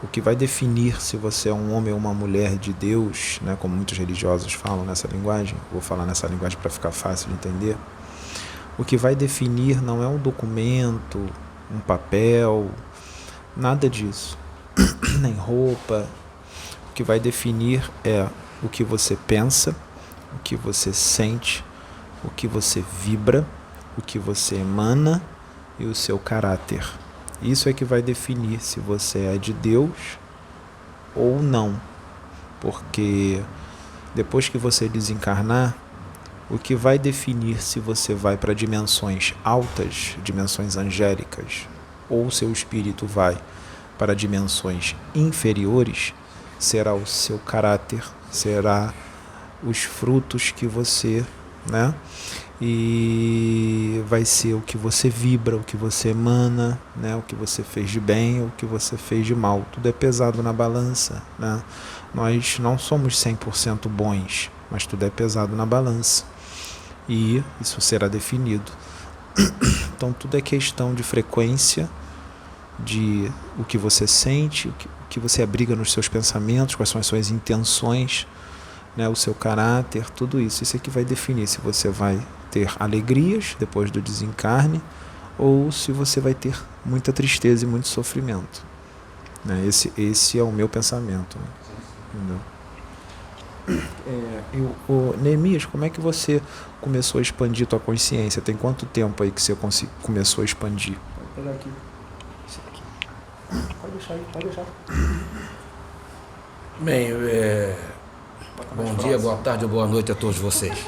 O que vai definir se você é um homem ou uma mulher de Deus, né, como muitos religiosos falam nessa linguagem, vou falar nessa linguagem para ficar fácil de entender, o que vai definir não é um documento, um papel, nada disso, nem roupa. O que vai definir é o que você pensa, o que você sente, o que você vibra, o que você emana e o seu caráter. Isso é que vai definir se você é de Deus ou não. Porque depois que você desencarnar, o que vai definir se você vai para dimensões altas, dimensões angélicas, ou seu espírito vai para dimensões inferiores, será o seu caráter, será os frutos que você, né? E vai ser o que você vibra, o que você emana, né? O que você fez de bem, o que você fez de mal. Tudo é pesado na balança, né? Nós não somos 100% bons, mas tudo é pesado na balança. E isso será definido. Então tudo é questão de frequência, de o que você sente, o que você abriga nos seus pensamentos, quais são as suas intenções, né, o seu caráter, tudo isso. Isso é que vai definir se você vai ter alegrias depois do desencarne ou se você vai ter muita tristeza e muito sofrimento. Né? Esse é o meu pensamento. Né? Neemias, como é que você começou a expandir tua consciência? Tem quanto tempo aí que você começou a expandir? Pode pegar aqui. Esse aqui. Pode deixar aí, pode deixar. Bem, bom dia, boa tarde ou boa noite a todos vocês.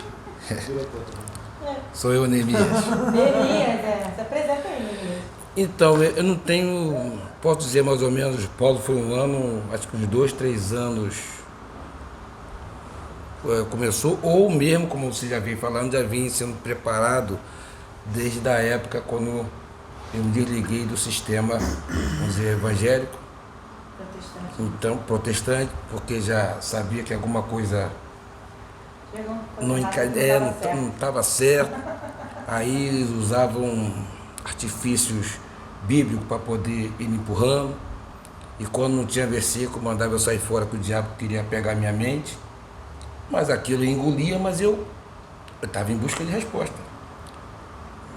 Sou eu, Neemias. Se apresenta aí, Neemias. Então, eu não tenho, posso dizer mais ou menos, Paulo foi um ano, acho que uns 2, 3 anos começou, ou mesmo, como você já vem falando, já vim sendo preparado desde a época quando eu me desliguei do sistema, vamos dizer, evangélico. Protestante. Então, protestante, porque já sabia que alguma coisa não estava certo. Aí eles usavam artifícios bíblicos para poder ir me empurrando. E quando não tinha versículo, mandava eu sair fora, que o diabo queria pegar minha mente. Mas aquilo eu engolia, mas eu estava em busca de resposta.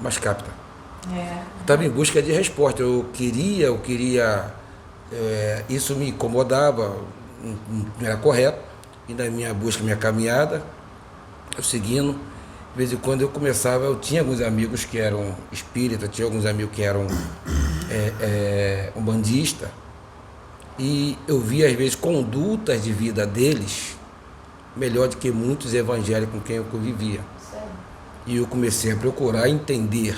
Mas capta. Eu estava em busca de resposta. Eu queria, isso me incomodava, não era correto. E na minha busca, minha caminhada, eu seguindo, de vez em quando eu tinha alguns amigos que eram espíritas, tinha alguns amigos que eram umbandistas, e eu via às vezes condutas de vida deles melhor do que muitos evangélicos com quem eu convivia. Sério? E eu comecei a procurar entender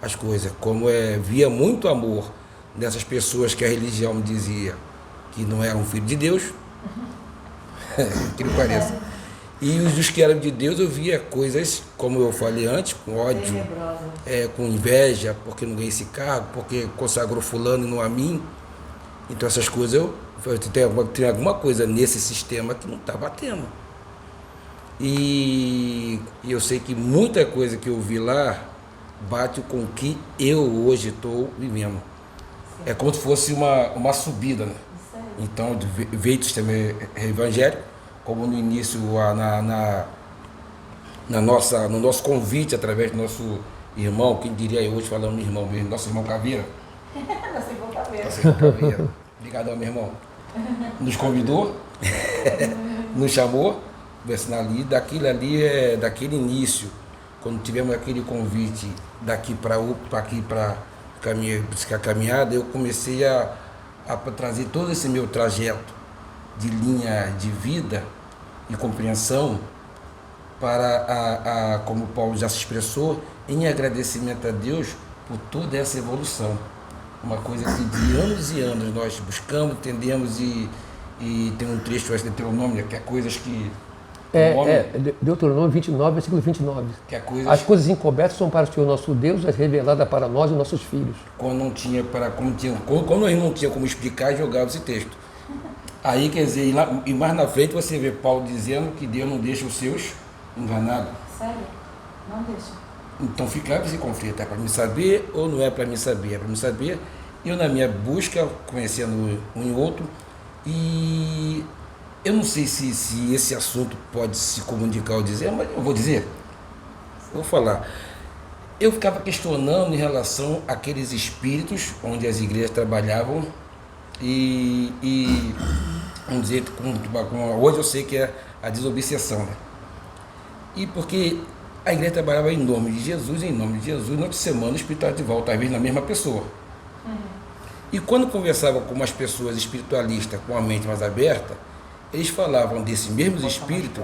as coisas, como via muito amor nessas pessoas que a religião me dizia que não eram filhos de Deus, que não pareça. E os que eram de Deus eu via coisas, como eu falei antes, com ódio, com inveja, porque não ganhei esse cargo, porque consagrou fulano e não a mim. Então essas coisas eu tem alguma coisa nesse sistema que não está batendo. E eu sei que muita coisa que eu vi lá bate com o que eu hoje estou vivendo. Sim. É como se fosse uma subida, né? Então veio do sistema evangélico, como no início no nosso convite, através do nosso irmão, quem diria eu hoje falando no irmão mesmo, nosso irmão Caveira. Nosso irmão Caveira. Nosso irmão Caveira. Obrigadão, meu irmão. Nos convidou, nos chamou, daquele início, quando tivemos aquele convite daqui para a caminhada, eu comecei a trazer todo esse meu trajeto de linha de vida e compreensão para como Paulo já se expressou, em agradecimento a Deus por toda essa evolução. Uma coisa que de anos e anos nós buscamos, entendemos e tem um trecho de Deuteronômio, que é coisas que... Deuteronômio 29, versículo 29. Que é coisas, as coisas encobertas são para o Senhor nosso Deus, as reveladas para nós e nossos filhos. Quando nós não tinha como explicar, jogava esse texto. Aí, quer dizer, e mais na frente você vê Paulo dizendo que Deus não deixa os seus enganados. Sério? Não deixa. Então ficava esse conflito, é para mim saber ou não é para mim saber? É para mim saber Eu, na minha busca, conhecendo um e outro, e eu não sei se esse assunto pode se comunicar ou dizer, mas eu vou dizer, vou falar. Eu ficava questionando em relação àqueles espíritos onde as igrejas trabalhavam e vamos dizer, hoje eu sei que é a desobsessão, né? E porque a igreja trabalhava em nome de Jesus, na outra semana o espírito estava de volta, às vezes na mesma pessoa. E quando conversava com umas pessoas espiritualistas com a mente mais aberta, eles falavam desses mesmos espíritos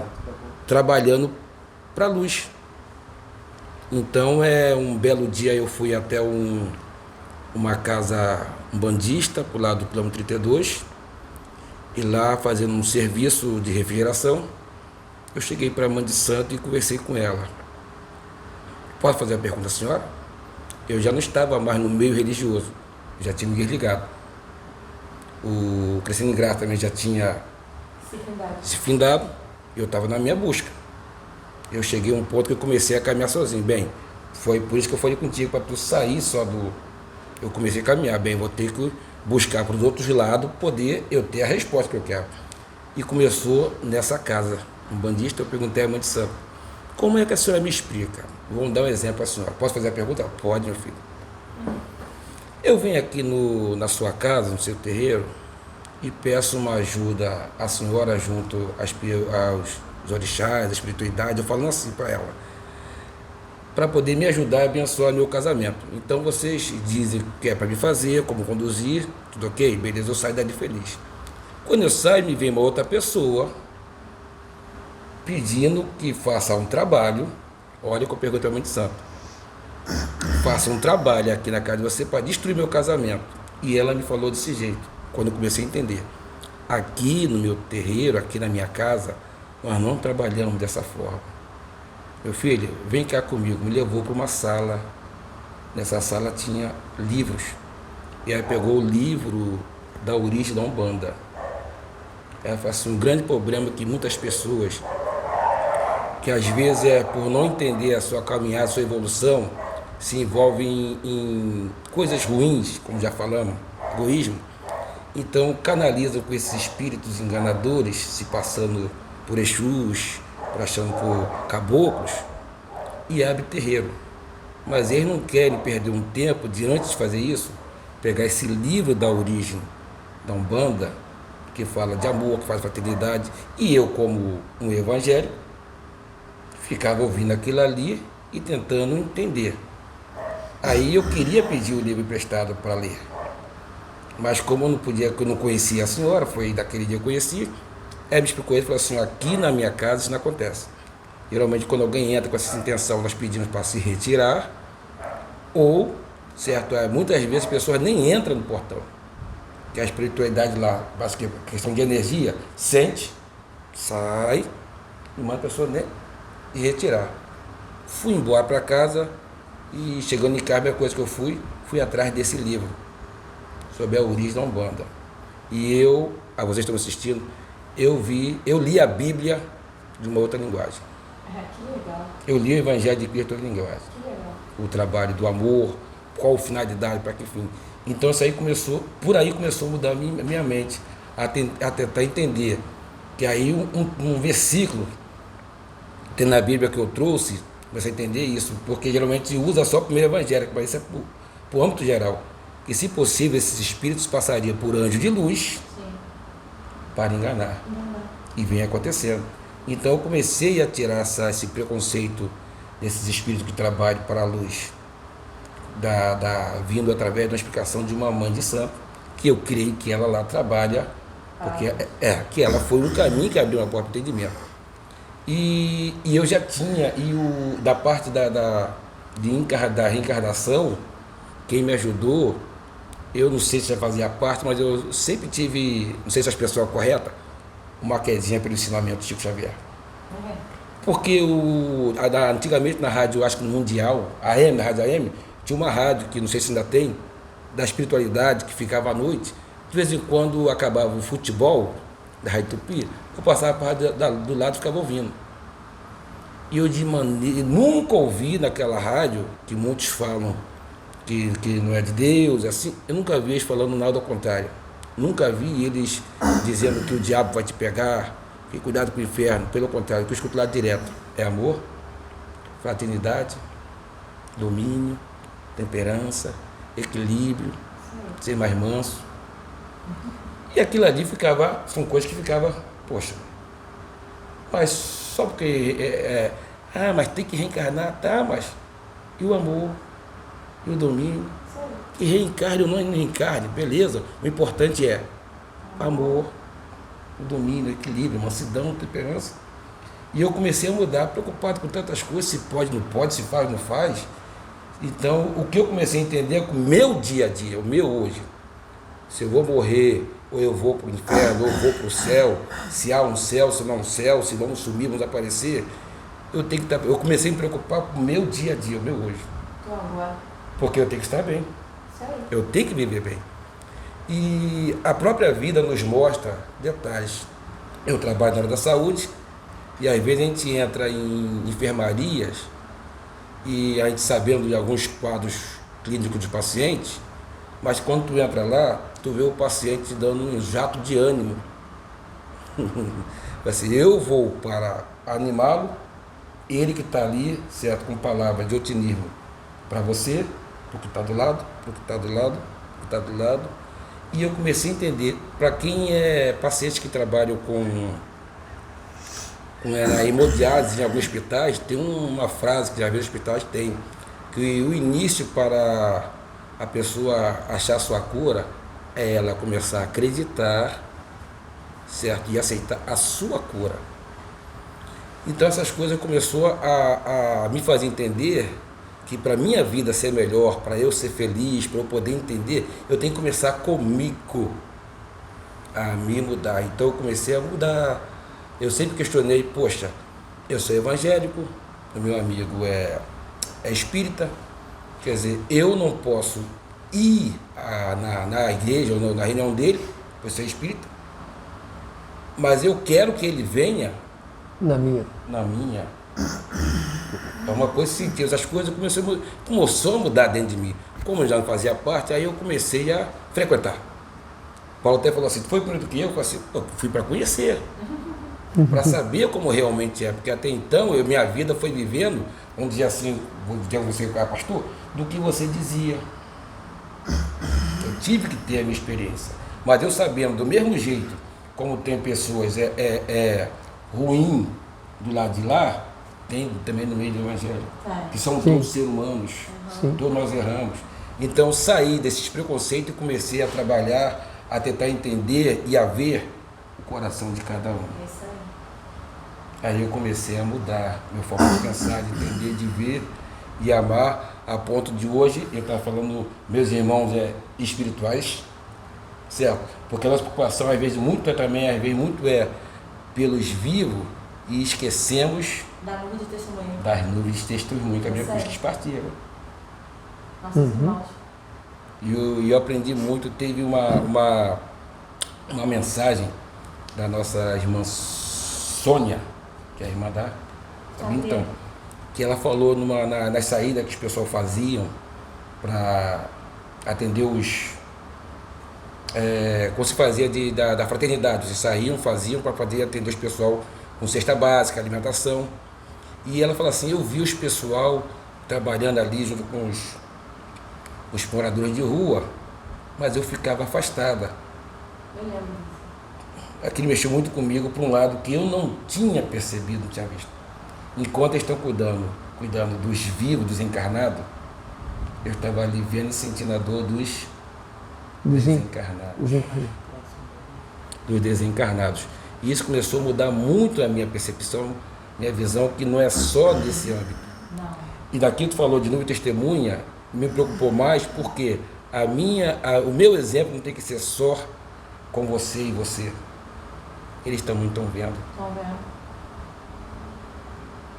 trabalhando para a luz. Então, um belo dia eu fui até uma casa umbandista, pro lado do quilômetro 32, e lá fazendo um serviço de refrigeração, eu cheguei para a Mãe de Santo e conversei com ela. Posso fazer a pergunta, senhora? Eu já não estava mais no meio religioso, já tinha me desligado. O Crescendo em Graça também já tinha se findado, eu estava na minha busca. Eu cheguei a um ponto que eu comecei a caminhar sozinho. Bem, foi por isso que eu falei contigo, para tu sair só do... Eu comecei a caminhar, bem, vou ter que buscar para os outros lados, poder eu ter a resposta que eu quero. E começou nessa casa umbandista. Eu perguntei à Mãe de Santo, como é que a senhora me explica? Vamos dar um exemplo à senhora. Posso fazer a pergunta? Pode, meu filho. Eu venho aqui na sua casa, no seu terreiro, e peço uma ajuda à senhora junto aos orixás, a espiritualidade, eu falando assim para ela, para poder me ajudar a abençoar meu casamento. Então vocês dizem o que é para me fazer, como conduzir, tudo ok? Beleza, eu saio dali feliz. Quando eu saio, me vem uma outra pessoa pedindo que faça um trabalho. Olha que eu pergunto a Mãe de Santo. Faça um trabalho aqui na casa de você para destruir meu casamento. E ela me falou desse jeito, quando eu comecei a entender. Aqui no meu terreiro, aqui na minha casa, nós não trabalhamos dessa forma. Meu filho, vem cá comigo. Me levou para uma sala. Nessa sala tinha livros. E aí pegou o livro da origem da Umbanda. Ela falou assim, um grande problema que muitas pessoas, que às vezes por não entender a sua caminhada, a sua evolução, se envolvem em coisas ruins, como já falamos, egoísmo, então canalizam com esses espíritos enganadores, se passando por Exus, achando por caboclos, e abre terreiro. Mas eles não querem perder um tempo de, antes de fazer isso, pegar esse livro da origem da Umbanda, que fala de amor, que fala de fraternidade, e eu, como um evangélico, ficava ouvindo aquilo ali e tentando entender. Aí eu queria pedir o livro emprestado para ler, mas como eu não podia, que eu não conhecia a senhora, foi daquele dia que eu conheci, ela me explicou, ele falou assim, aqui na minha casa isso não acontece. Geralmente quando alguém entra com essa intenção, nós pedimos para se retirar, ou, certo, muitas vezes as pessoas nem entram no portão, que a espiritualidade lá, basicamente, questão de energia, sente, sai, e manda a pessoa nem retirar. Fui embora para casa, e chegando em casa, a primeira coisa que eu fui atrás desse livro, sobre a origem da Umbanda. E vocês estão assistindo, eu li a Bíblia de uma outra linguagem. Que legal. Eu li o Evangelho de Cristo de outra linguagem. Que legal. O trabalho do amor, qual finalidade, para que fim. Então isso aí por aí começou a mudar a minha mente, a tentar entender que aí um versículo tem na Bíblia que eu trouxe, comecei a entender isso, porque geralmente usa só o primeiro evangelho, mas isso é por âmbito geral. E se possível, esses espíritos passariam por anjo de luz. Sim. Para enganar. E vem acontecendo. Então eu comecei a tirar esse preconceito desses espíritos que trabalham para a luz, vindo através de uma explicação de uma mãe de santo, que eu creio que ela lá trabalha, porque que ela foi um caminho que abriu uma porta de entendimento. E eu já tinha, da parte da reencarnação, quem me ajudou, eu não sei se já fazia parte, mas eu sempre tive, não sei se as pessoas corretas, uma quedinha pelo ensinamento de Chico Xavier. Porque antigamente na rádio, acho que no Mundial, na rádio AM, tinha uma rádio, que não sei se ainda tem, da espiritualidade, que ficava à noite. De vez em quando acabava o futebol da Rádio Tupi, eu passava para a rádio do lado e ficava ouvindo. E eu nunca ouvi naquela rádio, que muitos falam que não é de Deus, assim. Eu nunca vi eles falando nada ao contrário. Nunca vi eles dizendo que o diabo vai te pegar, que cuidado com o inferno. Pelo contrário, o que eu escuto lá direto é amor, fraternidade, domínio, temperança, equilíbrio, ser mais manso. E aquilo ali são coisas que ficava, poxa, mas só porque mas tem que reencarnar, tá, mas e o amor, e o domínio, que reencarne ou não reencarne, beleza, o importante é amor, o domínio, o equilíbrio, mansidão, temperança. E eu comecei a mudar, preocupado com tantas coisas, se pode, não pode, se faz, não faz. Então, o que eu comecei a entender é que o meu dia a dia, o meu hoje, se eu vou morrer, ou eu vou para o inferno, ou eu vou para o céu, se há um céu, se não há um céu, se vamos sumir, vamos aparecer, eu comecei a me preocupar com o meu dia a dia, o meu hoje. Porque eu tenho que estar bem. Eu tenho que viver bem. E a própria vida nos mostra detalhes. Eu trabalho na área da saúde, e às vezes a gente entra em enfermarias, e a gente sabendo de alguns quadros clínicos de pacientes, mas quando tu entra lá, tu vê o paciente dando um jato de ânimo. Assim, eu vou para animá-lo, ele que está ali, certo, com palavras de otimismo para você, para o que está do lado, para o que está do lado, para o que está do lado. E eu comecei a entender, para quem é paciente que trabalham com hemodiálise em alguns hospitais, tem uma frase que já vi nos hospitais, tem, que o início para a pessoa achar sua cura é ela começar a acreditar, certo, e aceitar a sua cura. Então essas coisas começou a me fazer entender que para minha vida ser melhor, para eu ser feliz, para eu poder entender, eu tenho que começar comigo a me mudar. Então eu comecei a mudar. Eu sempre questionei, poxa, eu sou evangélico, o meu amigo é espírita, quer dizer, eu não posso ir na igreja ou na reunião dele, por ser espírita, mas eu quero que ele venha na minha. É uma coisa assim, que as coisas começou a mudar dentro de mim. Como eu já não fazia parte, aí eu comecei a frequentar. Paulo até falou assim, tu foi primeiro do que eu? Eu falei assim, eu fui para conhecer, para saber como realmente é, porque até então minha vida foi vivendo, vamos dizer assim, você pastor, do que você dizia. Eu tive que ter a minha experiência, mas eu sabendo, do mesmo jeito, como tem pessoas ruim do lado de lá, tem também no meio do evangelho, que são todos seres humanos, todos nós erramos. Então saí desses preconceitos e comecei a trabalhar, a tentar entender e a ver o coração de cada um. Aí eu comecei a mudar meu foco de pensar, de entender, de ver e amar, a ponto de hoje, eu estava falando, meus irmãos espirituais, certo? Porque a nossa preocupação, às vezes, muito é pelos vivos e esquecemos da nuvem de testemunho. Das nuvens de testemunho, que a Bíblia diz que partilha. Nossos irmãos. E eu aprendi muito, teve uma mensagem da nossa irmã Sônia, que é a irmã da então, que ela falou nas saídas que os pessoal faziam para atender como se fazia da fraternidade, eles faziam para poder atender os pessoal com cesta básica, alimentação. E ela falou assim, eu vi os pessoal trabalhando ali junto com os moradores de rua, mas eu ficava afastada. Eu lembro. Aquilo mexeu muito comigo por um lado que eu não tinha percebido, não tinha visto. Enquanto eles estão cuidando dos vivos, dos encarnados, eu estava ali vendo e sentindo a dor dos desencarnados. E isso começou a mudar muito a minha percepção, minha visão, que não é só desse âmbito. Não. E daqui tu falou de nuvem testemunha, me preocupou mais porque o meu exemplo não tem que ser só com você e você. Eles também estão vendo. Estão vendo.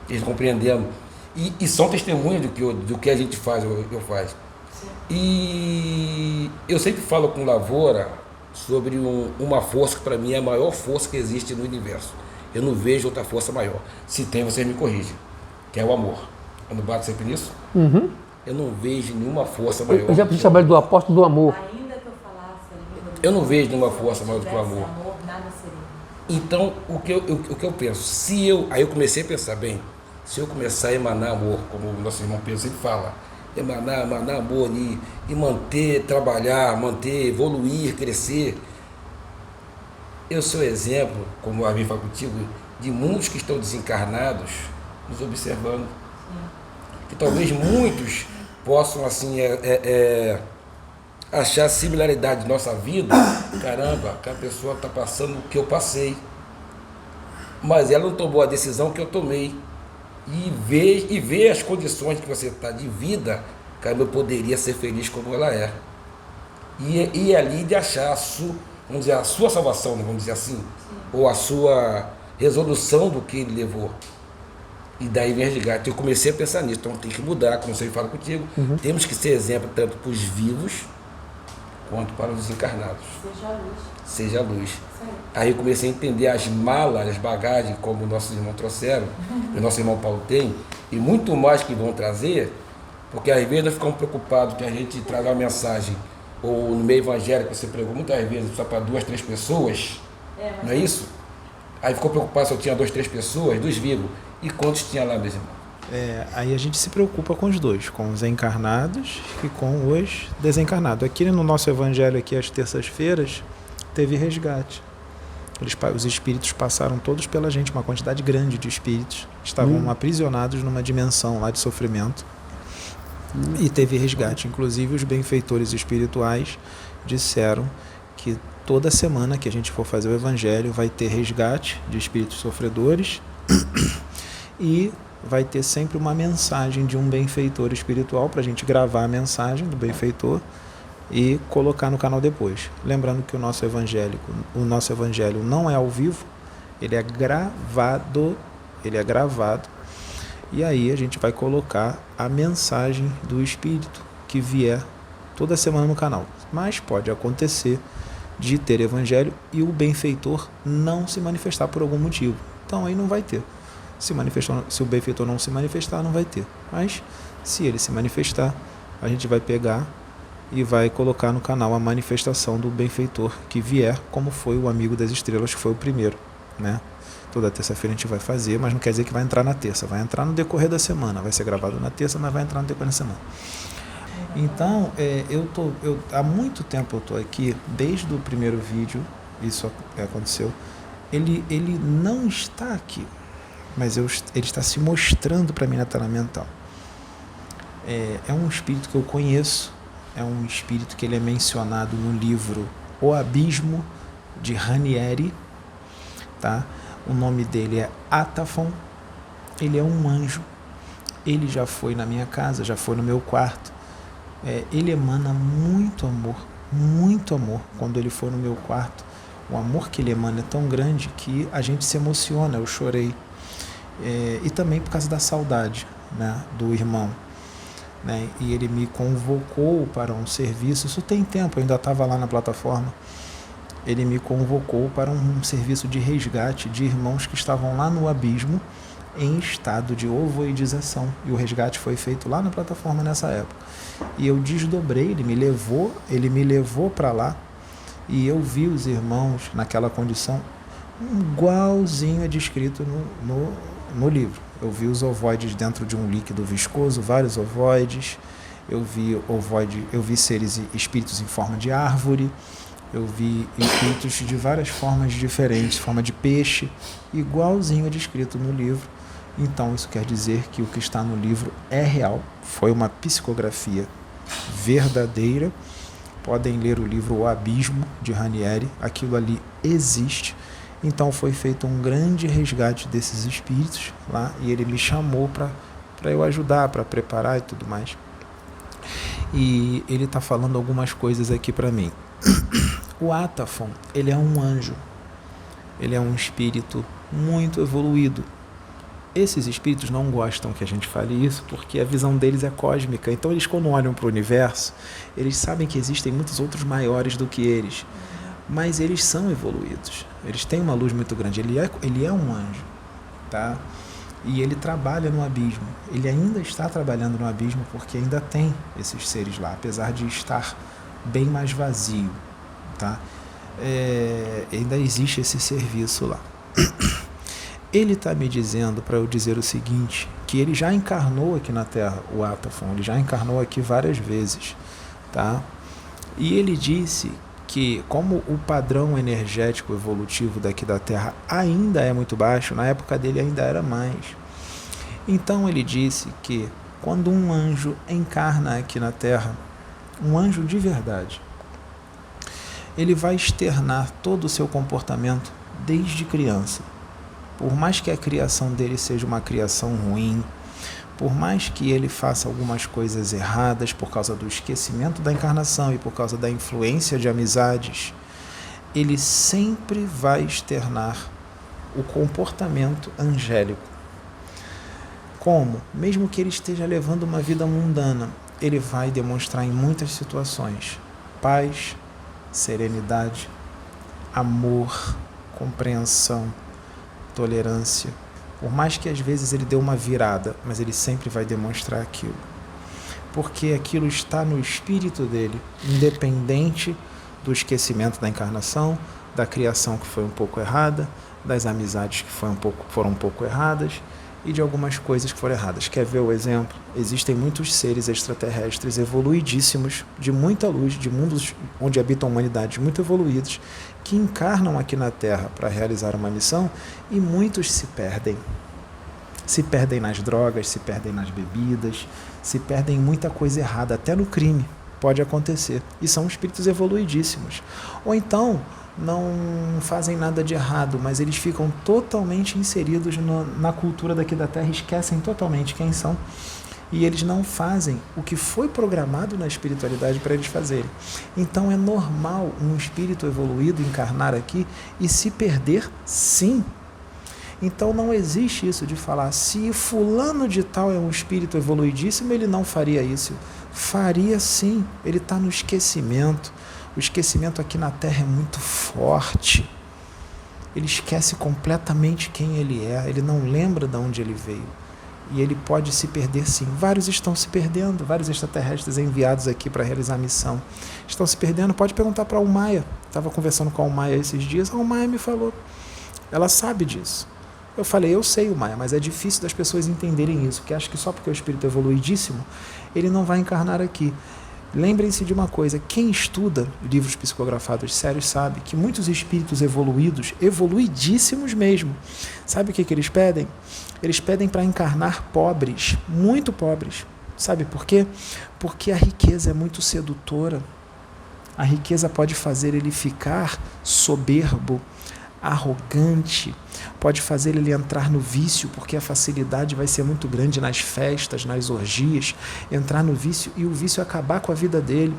Eles compreendendo. E são testemunhas do que a gente faz, eu faço. Sim. E eu sempre falo com Lavoura sobre uma força que para mim é a maior força que existe no universo. Eu não vejo outra força maior. Se tem, vocês me corrigem. Que é o amor. Eu não bato sempre nisso? Uhum. eu não vejo nenhuma força maior. Eu já preciso chamar do apóstolo do amor. Ainda que eu falasse a língua dos Eu não vejo nenhuma homens, força se maior do que o tivesse amor. nada seria. Então, o que eu penso? Aí eu comecei a pensar, bem, se eu começar a emanar amor, como o nosso irmão Pedro sempre fala, emanar amor e manter, trabalhar, evoluir, crescer, eu sou exemplo, como a minha fala contigo, de muitos que estão desencarnados nos observando. Que talvez muitos possam, assim, achar similaridade de nossa vida. Caramba, que a pessoa está passando o que eu passei. Mas ela não tomou a decisão que eu tomei. E ver as condições que você está de vida, caramba, eu poderia ser feliz como ela é. E ali de achar vamos dizer, a sua salvação, vamos dizer assim, ou a sua resolução do que ele levou. E daí vem resgate. Eu comecei a pensar nisso, então tem que mudar, como você fala contigo. Temos que ser exemplo tanto para os vivos quanto para os desencarnados. Seja a luz. Seja a luz. Isso aí. Aí eu comecei a entender as malas, as bagagens, como nossos irmãos trouxeram, o nosso irmão Paulo tem, e muito mais que vão trazer, porque às vezes nós ficamos preocupados que a gente traz uma mensagem, ou no meio evangélico você pregou muitas vezes só para 2, 3 pessoas, não é isso? Aí ficou preocupado se eu tinha 2, 3 pessoas, dos vivos, e quantos tinha lá, meus irmãos? Aí a gente se preocupa com os dois, com os encarnados e com os desencarnados. Aqui no nosso evangelho, aqui às terças-feiras, teve resgate. Os espíritos passaram todos pela gente, uma quantidade grande de espíritos. Estavam aprisionados numa dimensão lá de sofrimento. E teve resgate. Inclusive os benfeitores espirituais disseram que toda semana que a gente for fazer o evangelho vai ter resgate de espíritos sofredores e vai ter sempre uma mensagem de um benfeitor espiritual para a gente gravar a mensagem do benfeitor e colocar no canal depois. Lembrando que o nosso evangelho não é ao vivo, ele é gravado, e aí a gente vai colocar a mensagem do espírito que vier toda semana no canal. Mas pode acontecer de ter evangelho e o benfeitor não se manifestar por algum motivo. Então aí não vai ter. Se o benfeitor não se manifestar, não vai ter. Mas se ele se manifestar, a gente vai pegar e vai colocar no canal a manifestação do benfeitor que vier, como foi o Amigo das Estrelas, que foi o primeiro, né? Toda terça-feira a gente vai fazer, mas não quer dizer que vai entrar na terça, vai entrar no decorrer da semana, vai ser gravado na terça, mas vai entrar no decorrer da semana. Então, há muito tempo eu estou aqui, desde o primeiro vídeo, isso aconteceu, ele não está aqui, mas ele está se mostrando para mim na tela mental. É um espírito que eu conheço, é um espírito que ele é mencionado no livro O Abismo, de Ranieri, tá? O nome dele é Atafon, ele é um anjo, ele já foi na minha casa, já foi no meu quarto, ele emana muito amor, quando ele for no meu quarto, o amor que ele emana é tão grande que a gente se emociona, eu chorei, e também por causa da saudade, né, do irmão, né, e ele me convocou para um serviço, isso tem tempo, eu ainda estava lá na plataforma, ele me convocou para um serviço de resgate de irmãos que estavam lá no abismo em estado de ovoidização, e o resgate foi feito lá na plataforma nessa época, e eu desdobrei, ele me levou para lá, e eu vi os irmãos naquela condição igualzinho é descrito no livro. Eu vi os ovoides dentro de um líquido viscoso, vários ovoides, eu vi seres, espíritos em forma de árvore, eu vi espíritos de várias formas diferentes, forma de peixe, igualzinho é descrito no livro. Então isso quer dizer que o que está no livro é real, foi uma psicografia verdadeira. Podem ler o livro O Abismo, de Ranieri, aquilo ali existe. Então foi feito um grande resgate desses espíritos lá, e ele me chamou para eu ajudar, para preparar e tudo mais. E ele está falando algumas coisas aqui para mim. O Atafon, ele é um anjo, ele é um espírito muito evoluído. Esses espíritos não gostam que a gente fale isso, porque a visão deles é cósmica. Então eles, quando olham para o universo, eles sabem que existem muitos outros maiores do que eles, mas eles são evoluídos, eles têm uma luz muito grande, ele é um anjo, tá? E ele trabalha no abismo. Ele ainda está trabalhando no abismo porque ainda tem esses seres lá, apesar de estar bem mais vazio, tá? Ainda existe esse serviço lá. Ele está me dizendo para eu dizer o seguinte, que ele já encarnou aqui na Terra, o Atafon, ele já encarnou aqui várias vezes, tá? E ele disse que como o padrão energético evolutivo daqui da Terra ainda é muito baixo, na época dele ainda era mais. Então ele disse que quando um anjo encarna aqui na Terra, um anjo de verdade, ele vai externar todo o seu comportamento desde criança. Por mais que a criação dele seja uma criação ruim, por mais que ele faça algumas coisas erradas por causa do esquecimento da encarnação e por causa da influência de amizades, ele sempre vai externar o comportamento angélico. Como? Mesmo que ele esteja levando uma vida mundana, ele vai demonstrar em muitas situações paz, serenidade, amor, compreensão, tolerância. Por mais que às vezes ele dê uma virada, mas ele sempre vai demonstrar aquilo. Porque aquilo está no espírito dele, independente do esquecimento da encarnação, da criação que foi um pouco errada, das amizades que foram um pouco erradas e de algumas coisas que foram erradas. Quer ver o exemplo? Existem muitos seres extraterrestres evoluidíssimos, de muita luz, de mundos onde habitam humanidades muito evoluídas, que encarnam aqui na Terra para realizar uma missão e muitos se perdem. Se perdem nas drogas, se perdem nas bebidas, se perdem em muita coisa errada, até no crime pode acontecer. E são espíritos evoluidíssimos. Ou então não fazem nada de errado, mas eles ficam totalmente inseridos na cultura daqui da Terra, esquecem totalmente quem são, e eles não fazem o que foi programado na espiritualidade para eles fazerem. Então é normal um espírito evoluído encarnar aqui e se perder, sim. Então não existe isso de falar, se fulano de tal é um espírito evoluidíssimo, ele não faria isso. Faria sim, ele está no esquecimento. O esquecimento aqui na Terra é muito forte. Ele esquece completamente quem ele é, ele não lembra de onde ele veio. E ele pode se perder sim. Vários estão se perdendo, vários extraterrestres enviados aqui para realizar a missão. Estão se perdendo, pode perguntar para a Almaia. Estava conversando com a Almaia esses dias, a Almaia me falou. Ela sabe disso. Eu falei, eu sei, Almaia, mas é difícil das pessoas entenderem isso, porque acho que só porque o espírito é evoluidíssimo, ele não vai encarnar aqui. Lembrem-se de uma coisa, quem estuda livros psicografados sérios sabe que muitos espíritos evoluídos, evoluidíssimos mesmo, sabe o que eles pedem? Eles pedem para encarnar pobres, muito pobres. Sabe por quê? Porque a riqueza é muito sedutora. A riqueza pode fazer ele ficar soberbo, arrogante, pode fazer ele entrar no vício, porque a facilidade vai ser muito grande nas festas, nas orgias, entrar no vício e o vício acabar com a vida dele.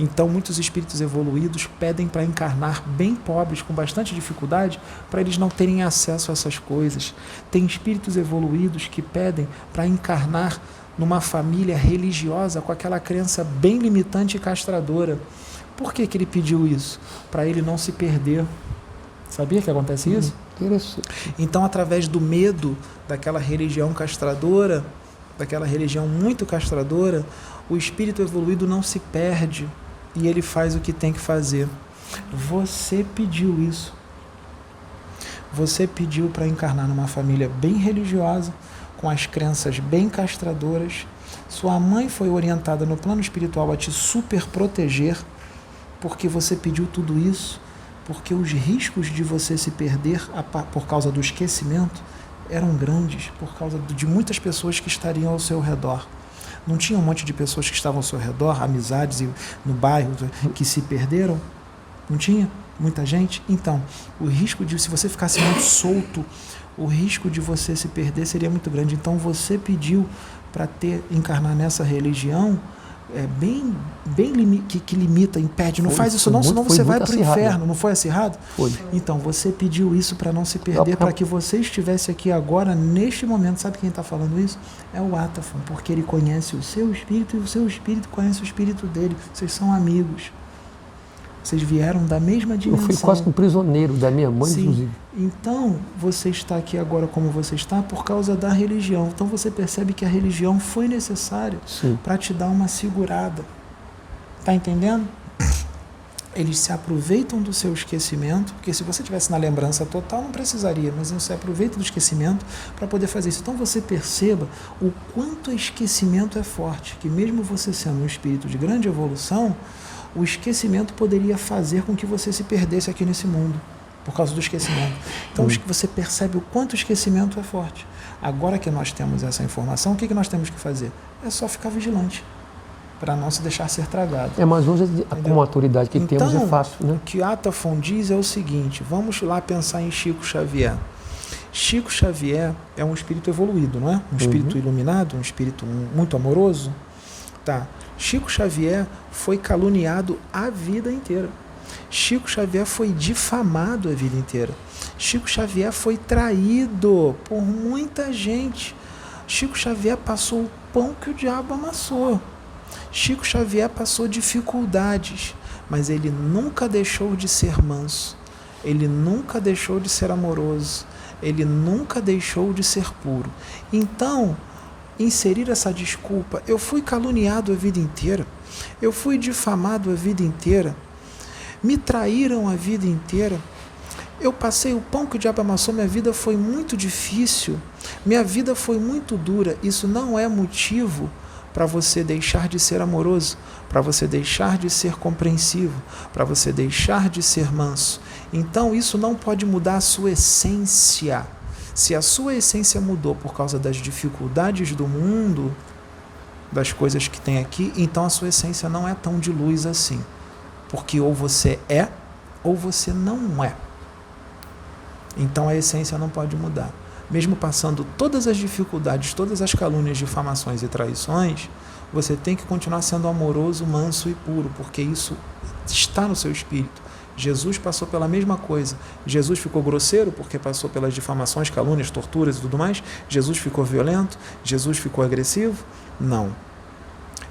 Então muitos espíritos evoluídos pedem para encarnar bem pobres, com bastante dificuldade, para eles não terem acesso a essas coisas. Tem espíritos evoluídos que pedem para encarnar numa família religiosa com aquela crença bem limitante e castradora. Por que ele pediu isso? Para ele não se perder. Sabia que acontece isso? Interessante. Então, através do medo daquela religião castradora, daquela religião muito castradora, o espírito evoluído não se perde e ele faz o que tem que fazer. Você pediu isso. Você pediu para encarnar numa família bem religiosa, com as crenças bem castradoras. Sua mãe foi orientada no plano espiritual a te super proteger, porque você pediu tudo isso. Porque os riscos de você se perder por causa do esquecimento eram grandes, por causa de muitas pessoas que estariam ao seu redor. Não tinha um monte de pessoas que estavam ao seu redor, amizades no bairro, que se perderam? Não tinha? Muita gente? Então, o risco de, se você ficasse muito solto, o risco de você se perder seria muito grande. Então, você pediu para encarnar nessa religião que limita, impede, não faz isso não, senão você vai para o inferno, não foi acirrado? Foi. Então, você pediu isso para não se perder, para que você estivesse aqui agora, neste momento. Sabe quem está falando isso? É o Atafon, porque ele conhece o seu espírito e o seu espírito conhece o espírito dele, vocês são amigos. Vocês vieram da mesma Eu dimensão. fui quase que um prisioneiro da minha mãe, Sim. inclusive. Então, você está aqui agora como você está por causa da religião. Então, você percebe que a religião foi necessária para te dar uma segurada. Tá entendendo? Eles se aproveitam do seu esquecimento, porque se você tivesse na lembrança total, não precisaria, mas eles se aproveitam do esquecimento para poder fazer isso. Então, você perceba o quanto o esquecimento é forte, que mesmo você sendo um espírito de grande evolução, o esquecimento poderia fazer com que você se perdesse aqui nesse mundo, por causa do esquecimento. Então, você percebe o quanto o esquecimento é forte. Agora que nós temos essa informação, o que nós temos que fazer? É só ficar vigilante, para não se deixar ser tragado. Mas hoje, com a autoridade que então, temos, é fácil, né? O que Atafon diz é o seguinte, vamos lá pensar em Chico Xavier. Chico Xavier é um espírito evoluído, não é? Um espírito iluminado, um espírito muito amoroso. Tá. Chico Xavier foi caluniado a vida inteira. Chico Xavier foi difamado a vida inteira. Chico Xavier foi traído por muita gente. Chico Xavier passou o pão que o diabo amassou. Chico Xavier passou dificuldades, mas ele nunca deixou de ser manso. Ele nunca deixou de ser amoroso. Ele nunca deixou de ser puro. Então, inserir essa desculpa, eu fui caluniado a vida inteira, eu fui difamado a vida inteira, me traíram a vida inteira, eu passei o pão que o diabo amassou, minha vida foi muito difícil, minha vida foi muito dura. Isso não é motivo para você deixar de ser amoroso, para você deixar de ser compreensivo, para você deixar de ser manso. Então isso não pode mudar a sua essência. Se a sua essência mudou por causa das dificuldades do mundo, das coisas que tem aqui, então a sua essência não é tão de luz assim. Porque ou você é, ou você não é. Então a essência não pode mudar. Mesmo passando todas as dificuldades, todas as calúnias, difamações e traições, você tem que continuar sendo amoroso, manso e puro, porque isso está no seu espírito. Jesus passou pela mesma coisa. Jesus ficou grosseiro porque passou pelas difamações, calúnias, torturas e tudo mais. Jesus ficou violento? Jesus ficou agressivo? Não.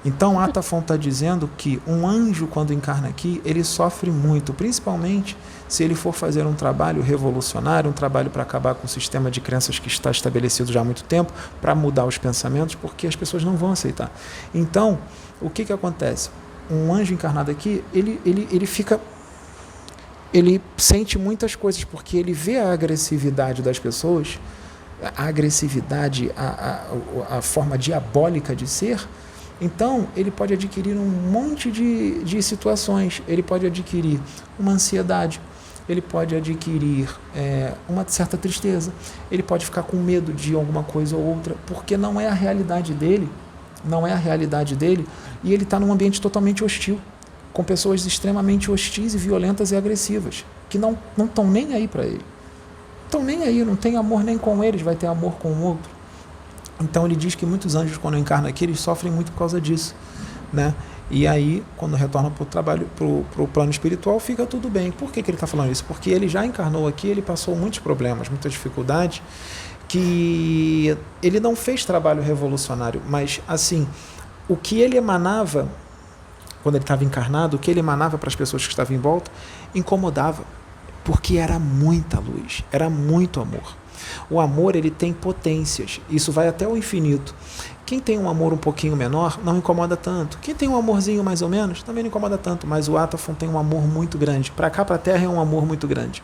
Então Atafon está dizendo que um anjo, quando encarna aqui, ele sofre muito, principalmente se ele for fazer um trabalho revolucionário, um trabalho para acabar com o sistema de crenças que está estabelecido já há muito tempo, para mudar os pensamentos, porque as pessoas não vão aceitar. Então, o que acontece? Um anjo encarnado aqui, ele fica... ele sente muitas coisas, porque ele vê a agressividade das pessoas, a agressividade, a forma diabólica de ser. Então, ele pode adquirir um monte de situações. Ele pode adquirir uma ansiedade, ele pode adquirir uma certa tristeza, ele pode ficar com medo de alguma coisa ou outra, porque não é a realidade dele, e ele está num ambiente totalmente hostil, com pessoas extremamente hostis e violentas e agressivas, que não estão nem aí para ele. Estão nem aí, não tem amor nem com eles, vai ter amor com o outro. Então ele diz que muitos anjos, quando encarnam aqui, eles sofrem muito por causa disso, né? E aí, quando retorna para o trabalho, para o plano espiritual, fica tudo bem. Por que ele está falando isso? Porque ele já encarnou aqui, ele passou muitos problemas, muitas dificuldades, que ele não fez trabalho revolucionário, mas assim, o que ele emanava, quando ele estava encarnado, o que ele emanava para as pessoas que estavam em volta, incomodava, porque era muita luz, era muito amor. O amor, ele tem potências, isso vai até o infinito. Quem tem um amor um pouquinho menor, não incomoda tanto. Quem tem um amorzinho mais ou menos, também não incomoda tanto, mas o Atafon tem um amor muito grande. Para cá, para a Terra, é um amor muito grande.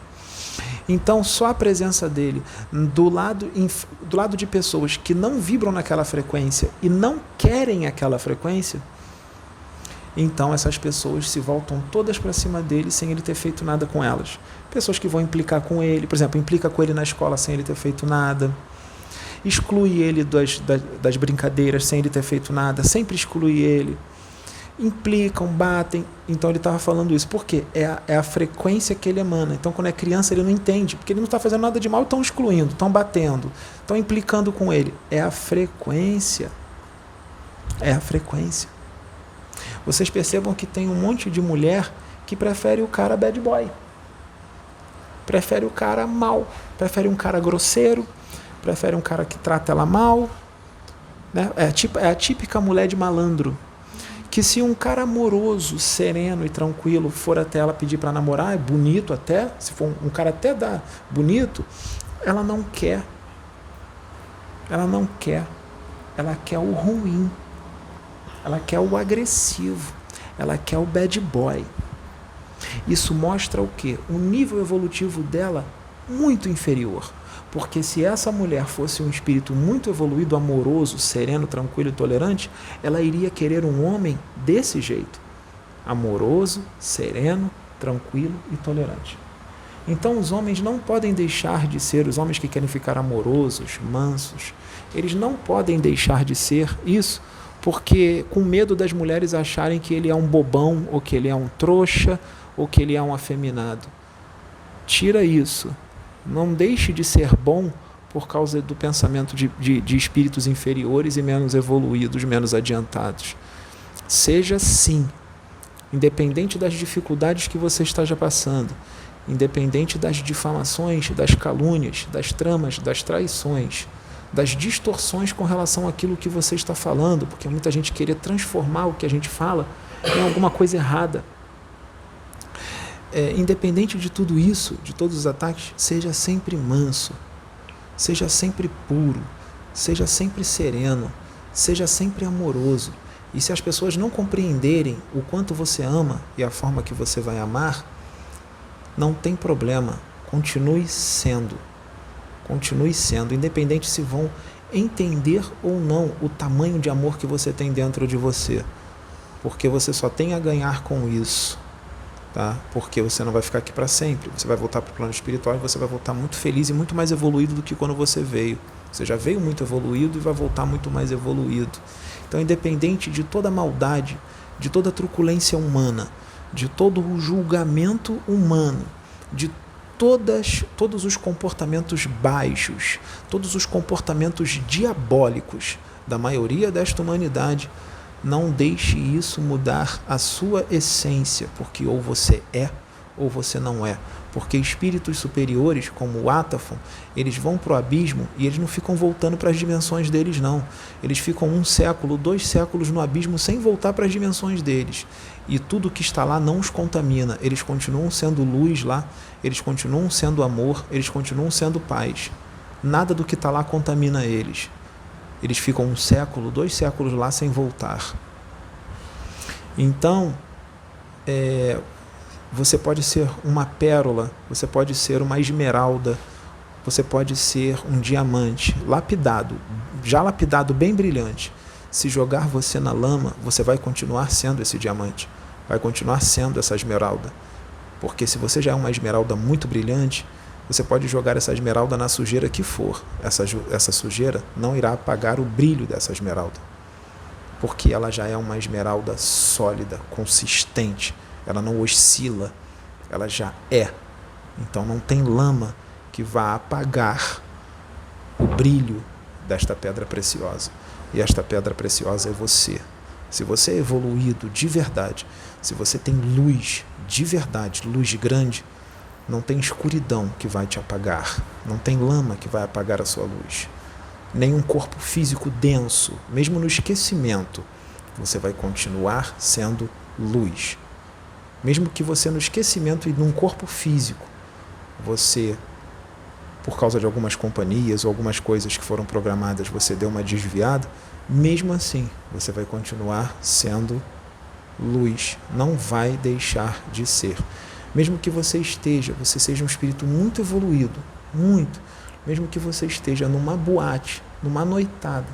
Então, só a presença dele do lado de pessoas que não vibram naquela frequência e não querem aquela frequência, então essas pessoas se voltam todas para cima dele sem ele ter feito nada com elas. Pessoas que vão implicar com ele, por exemplo, implica com ele na escola sem ele ter feito nada, exclui ele das brincadeiras sem ele ter feito nada, sempre exclui ele, implicam, batem. Então ele estava falando isso, porque é a frequência que ele emana. Então quando é criança ele não entende, porque ele não está fazendo nada de mal, estão excluindo, estão batendo, estão implicando com ele. É a frequência. É a frequência. Vocês percebam que tem um monte de mulher que prefere o cara bad boy, prefere o cara mal, prefere um cara grosseiro, prefere um cara que trata ela mal, né? É a típica mulher de malandro, que se um cara amoroso, sereno e tranquilo for até ela pedir para namorar, é bonito até, se for um cara até bonito, ela não quer. Ela não quer. Ela quer o ruim. Ela quer o agressivo. Ela quer o bad boy. Isso mostra o quê? Um nível evolutivo dela muito inferior. Porque se essa mulher fosse um espírito muito evoluído, amoroso, sereno, tranquilo e tolerante, ela iria querer um homem desse jeito. Amoroso, sereno, tranquilo e tolerante. Então os homens não podem deixar de ser, os homens que querem ficar amorosos, mansos, eles não podem deixar de ser isso, porque com medo das mulheres acharem que ele é um bobão, ou que ele é um trouxa, ou que ele é um afeminado. Tira isso. Não deixe de ser bom por causa do pensamento de espíritos inferiores e menos evoluídos, menos adiantados. Seja sim, independente das dificuldades que você esteja passando, independente das difamações, das calúnias, das tramas, das traições, das distorções com relação àquilo que você está falando, porque muita gente queria transformar o que a gente fala em alguma coisa errada. Independente de tudo isso, de todos os ataques, seja sempre manso, seja sempre puro, seja sempre sereno, seja sempre amoroso. E se as pessoas não compreenderem o quanto você ama e a forma que você vai amar, não tem problema, continue sendo, independente se vão entender ou não o tamanho de amor que você tem dentro de você, porque você só tem a ganhar com isso. Tá? Porque você não vai ficar aqui para sempre, você vai voltar para o plano espiritual e você vai voltar muito feliz e muito mais evoluído do que quando você veio. Você já veio muito evoluído e vai voltar muito mais evoluído. Então, independente de toda a maldade, de toda a truculência humana, de todo o julgamento humano, de todos os comportamentos baixos, todos os comportamentos diabólicos da maioria desta humanidade, não deixe isso mudar a sua essência, porque ou você é ou você não é. Porque espíritos superiores, como o Atafon, eles vão para o abismo e eles não ficam voltando para as dimensões deles, não. Eles ficam 1 século, 2 séculos no abismo sem voltar para as dimensões deles. E tudo que está lá não os contamina. Eles continuam sendo luz lá, eles continuam sendo amor, eles continuam sendo paz. Nada do que está lá contamina eles. Eles ficam 1 século, 2 séculos lá sem voltar. Então, você pode ser uma pérola, você pode ser uma esmeralda, você pode ser um diamante lapidado, já lapidado, bem brilhante. Se jogar você na lama, você vai continuar sendo esse diamante, vai continuar sendo essa esmeralda. Porque se você já é uma esmeralda muito brilhante, você pode jogar essa esmeralda na sujeira que for. Essa sujeira não irá apagar o brilho dessa esmeralda. Porque ela já é uma esmeralda sólida, consistente. Ela não oscila. Ela já é. Então não tem lama que vá apagar o brilho desta pedra preciosa. E esta pedra preciosa é você. Se você é evoluído de verdade, se você tem luz de verdade, luz grande, não tem escuridão que vai te apagar, não tem lama que vai apagar a sua luz, nem um corpo físico denso, mesmo no esquecimento, você vai continuar sendo luz. Mesmo que você no esquecimento e num corpo físico, você, por causa de algumas companhias ou algumas coisas que foram programadas, você deu uma desviada, mesmo assim, você vai continuar sendo luz, não vai deixar de ser. Mesmo que você seja um espírito muito evoluído, muito, mesmo que você esteja numa boate, numa noitada,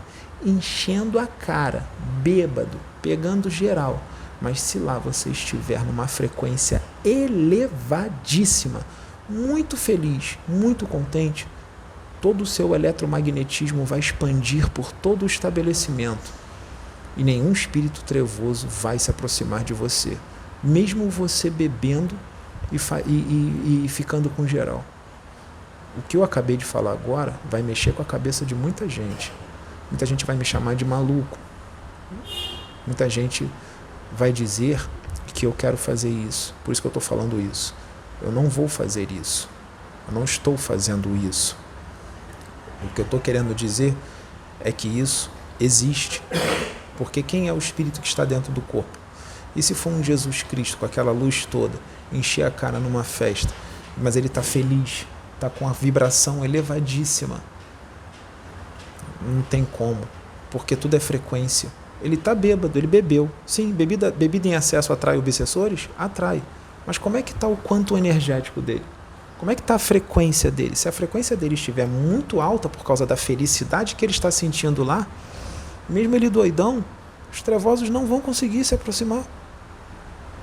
enchendo a cara, bêbado, pegando geral, mas se lá você estiver numa frequência elevadíssima, muito feliz, muito contente, todo o seu eletromagnetismo vai expandir por todo o estabelecimento e nenhum espírito trevoso vai se aproximar de você, mesmo você bebendo e ficando com geral. O que eu acabei de falar agora vai mexer com a cabeça de muita gente. Muita gente vai me chamar de maluco. Muita gente vai dizer que eu quero fazer isso. Por isso que eu estou falando isso. Eu não vou fazer isso. Eu não estou fazendo isso. O que eu estou querendo dizer é que isso existe. Porque quem é o espírito que está dentro do corpo? E se for um Jesus Cristo com aquela luz toda, encher a cara numa festa, mas ele está feliz, está com a vibração elevadíssima? Não tem como, porque tudo é frequência. Ele está bêbado, ele bebeu. Sim, bebida em excesso atrai obsessores? Atrai. Mas como é que está o quanto energético dele? Como é que está a frequência dele? Se a frequência dele estiver muito alta por causa da felicidade que ele está sentindo lá, mesmo ele doidão, os trevosos não vão conseguir se aproximar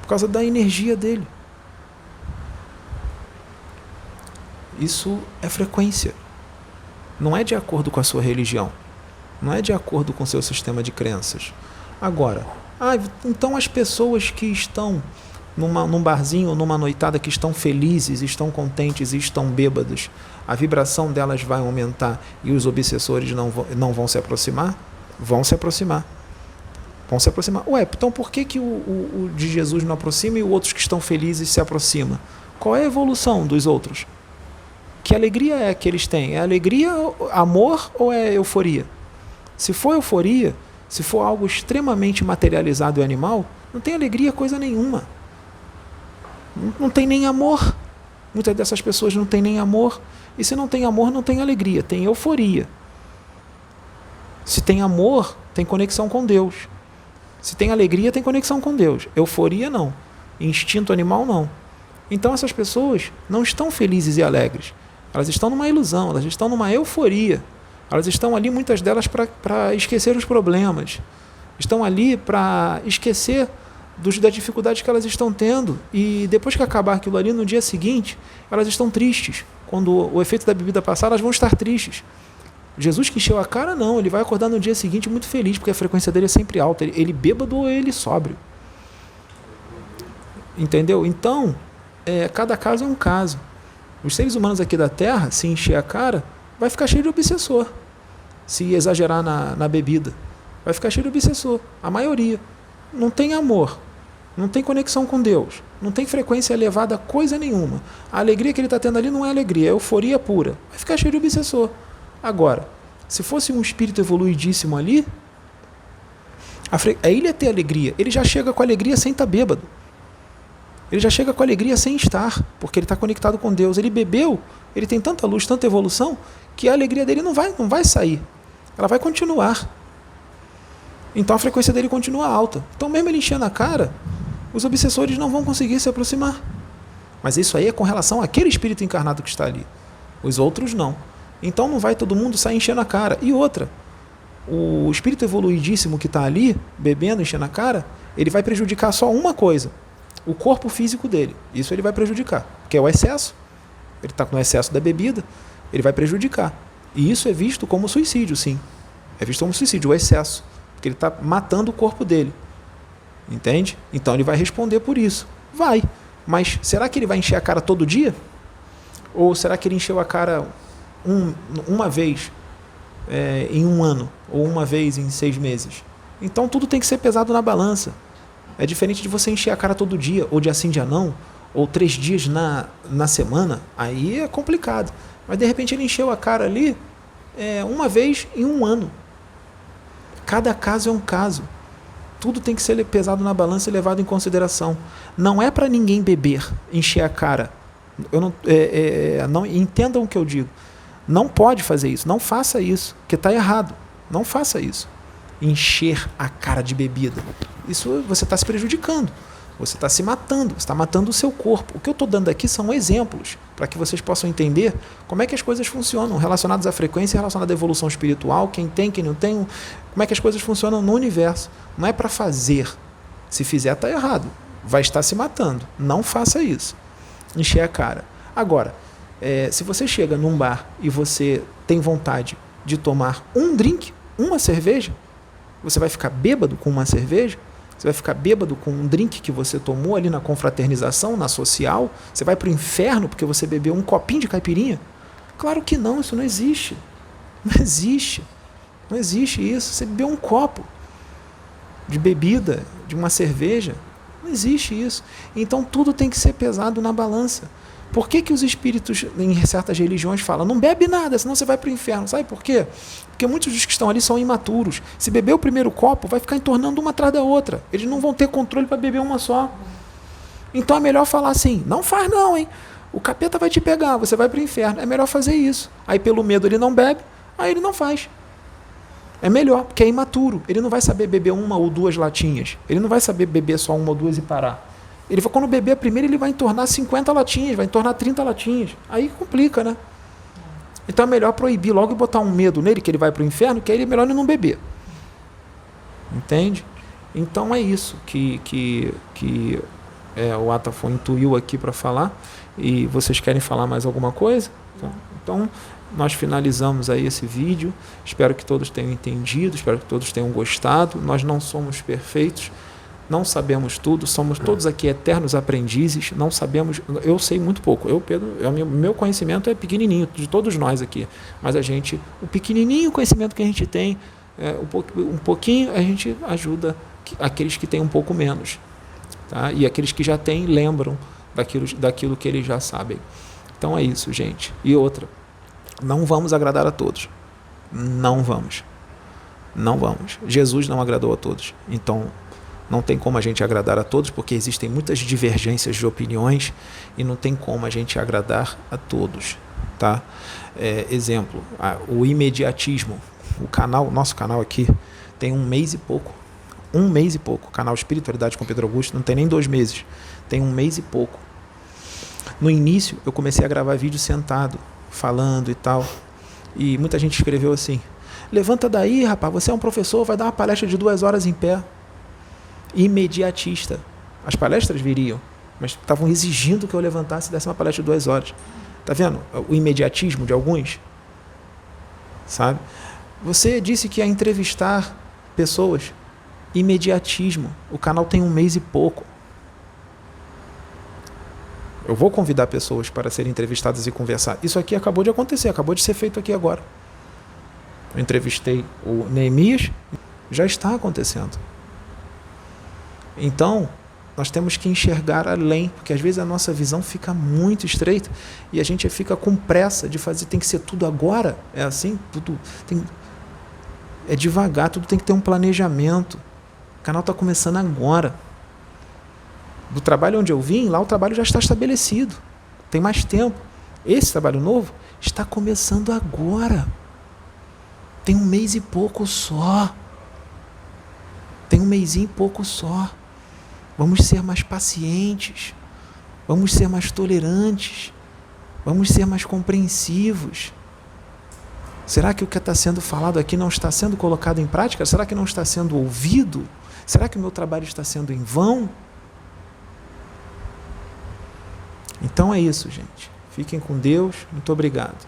por causa da energia dele. Isso é frequência. Não é de acordo com a sua religião. Não é de acordo com o seu sistema de crenças. Agora, então as pessoas que estão num barzinho ou numa noitada, que estão felizes, estão contentes e estão bêbados, a vibração delas vai aumentar e os obsessores não vão se aproximar? Vão se aproximar. Vão se aproximar. Ué, então por que o de Jesus não aproxima e os outros que estão felizes se aproximam? Qual é a evolução dos outros? Que alegria é que eles têm? É alegria, amor ou é euforia? Se for euforia, se for algo extremamente materializado e animal, não tem alegria coisa nenhuma. Não tem nem amor. Muitas dessas pessoas não têm nem amor. E se não tem amor, não tem alegria, tem euforia. Se tem amor, tem conexão com Deus. Se tem alegria, tem conexão com Deus. Euforia, não. Instinto animal, não. Então essas pessoas não estão felizes e alegres. Elas estão numa ilusão, elas estão numa euforia. Elas estão ali, muitas delas, para esquecer os problemas. Estão ali para esquecer das dificuldades que elas estão tendo. E depois que acabar aquilo ali, no dia seguinte, elas estão tristes. Quando o efeito da bebida passar, elas vão estar tristes. Jesus que encheu a cara, não. Ele vai acordar no dia seguinte muito feliz, porque a frequência dele é sempre alta. Ele bêbado ou ele sóbrio. Entendeu? Então, cada caso é um caso. Os seres humanos aqui da Terra, se encher a cara, vai ficar cheio de obsessor. Se exagerar na bebida, vai ficar cheio de obsessor. A maioria. Não tem amor. Não tem conexão com Deus. Não tem frequência elevada coisa nenhuma. A alegria que ele está tendo ali não é alegria, é euforia pura. Vai ficar cheio de obsessor. Agora, se fosse um espírito evoluidíssimo ali, ele ia ter alegria. Ele já chega com alegria sem estar bêbado. Ele já chega com alegria sem estar, porque ele está conectado com Deus. Ele bebeu, ele tem tanta luz, tanta evolução, que a alegria dele não vai sair. Ela vai continuar. Então a frequência dele continua alta. Então mesmo ele enchendo a cara, os obsessores não vão conseguir se aproximar. Mas isso aí é com relação àquele espírito encarnado que está ali. Os outros não. Então não vai todo mundo sair enchendo a cara. E outra, o espírito evoluidíssimo que está ali, bebendo, enchendo a cara, ele vai prejudicar só uma coisa: o corpo físico dele. Isso ele vai prejudicar, que é o excesso. Ele está com o excesso da bebida, ele vai prejudicar. E isso é visto como suicídio, sim. É visto como suicídio, o excesso. Porque ele está matando o corpo dele. Entende? Então ele vai responder por isso. Vai. Mas será que ele vai encher a cara todo dia? Ou será que ele encheu a cara uma vez em um ano? Ou uma vez em 6 meses? Então tudo tem que ser pesado na balança. É diferente de você encher a cara todo dia, ou dia sim, dia não, ou 3 dias na semana. Aí é complicado. Mas de repente ele encheu a cara ali uma vez em um ano. Cada caso é um caso. Tudo tem que ser pesado na balança e levado em consideração. Não é para ninguém beber, encher a cara. Não entendam o que eu digo. Não pode fazer isso. Não faça isso, porque está errado. Não faça isso. Encher a cara de bebida. Isso você está se prejudicando. Você está se matando. Você está matando o seu corpo. O que eu estou dando aqui são exemplos para que vocês possam entender como é que as coisas funcionam relacionadas à frequência, relacionadas à evolução espiritual, quem tem, quem não tem, como é que as coisas funcionam no universo. Não é para fazer. Se fizer, está errado. Vai estar se matando. Não faça isso. Encher a cara. Agora, se você chega num bar e você tem vontade de tomar um drink, uma cerveja, você vai ficar bêbado com uma cerveja? Você vai ficar bêbado com um drink que você tomou ali na confraternização, na social? Você vai para o inferno porque você bebeu um copinho de caipirinha? Claro que não, isso não existe. Não existe. Não existe isso. Você bebeu um copo de bebida, de uma cerveja. Não existe isso. Então tudo tem que ser pesado na balança. Por que que os espíritos em certas religiões falam, não bebe nada, senão você vai para o inferno? Sabe por quê? Porque muitos dos que estão ali são imaturos. Se beber o primeiro copo, vai ficar entornando uma atrás da outra. Eles não vão ter controle para beber uma só. Então é melhor falar assim, não faz não, hein? O capeta vai te pegar, você vai para o inferno. É melhor fazer isso. Aí pelo medo ele não bebe, aí ele não faz. É melhor, porque é imaturo. Ele não vai saber beber uma ou duas latinhas. Ele não vai saber beber só uma ou duas e parar. Ele vai, quando beber a primeira, ele vai entornar 50 latinhas, vai entornar 30 latinhas. Aí complica, né? Então é melhor proibir logo e botar um medo nele, que ele vai para o inferno, que aí é melhor ele não beber. Entende? Então é isso que o Atafon intuiu aqui para falar. E vocês querem falar mais alguma coisa? Então, nós finalizamos aí esse vídeo. Espero que todos tenham entendido, espero que todos tenham gostado. Nós não somos perfeitos. Não sabemos tudo, somos todos aqui eternos aprendizes, não sabemos, eu sei muito pouco, Pedro, meu conhecimento é pequenininho, de todos nós aqui, mas o pequenininho conhecimento que a gente tem, um pouquinho a gente ajuda aqueles que têm um pouco menos, tá? E aqueles que já têm lembram daquilo que eles já sabem. Então é isso, gente. E outra, não vamos agradar a todos, não vamos, Jesus não agradou a todos, então não tem como a gente agradar a todos, porque existem muitas divergências de opiniões e não tem como a gente agradar a todos, tá? Exemplo, o imediatismo. Nosso canal aqui tem 1 mês e pouco. 1 mês e pouco. O canal Espiritualidade com Pedro Augusto não tem nem 2 meses. Tem 1 mês e pouco. No início, eu comecei a gravar vídeo sentado, falando e tal. E muita gente escreveu assim, levanta daí, rapaz, você é um professor, vai dar uma palestra de 2 horas em pé. Imediatista. As palestras viriam, mas estavam exigindo que eu levantasse e desse uma palestra de 2 horas. Tá vendo o imediatismo de alguns? Sabe? Você disse que ia entrevistar pessoas. Imediatismo. O canal tem 1 mês e pouco. Eu vou convidar pessoas para serem entrevistadas e conversar. Isso aqui acabou de acontecer, acabou de ser feito aqui agora. Eu entrevistei o Neemias, já está acontecendo. Então, nós temos que enxergar além, porque às vezes a nossa visão fica muito estreita e a gente fica com pressa de fazer, tem que ser tudo agora, é assim, é devagar, tudo tem que ter um planejamento. O canal está começando agora. Do trabalho onde eu vim, lá o trabalho já está estabelecido, tem mais tempo. Esse trabalho novo está começando agora. Tem 1 mês e pouco só. Tem 1 mêsinho e pouco só. Vamos ser mais pacientes, vamos ser mais tolerantes, vamos ser mais compreensivos. Será que o que está sendo falado aqui não está sendo colocado em prática? Será que não está sendo ouvido? Será que o meu trabalho está sendo em vão? Então é isso, gente. Fiquem com Deus. Muito obrigado.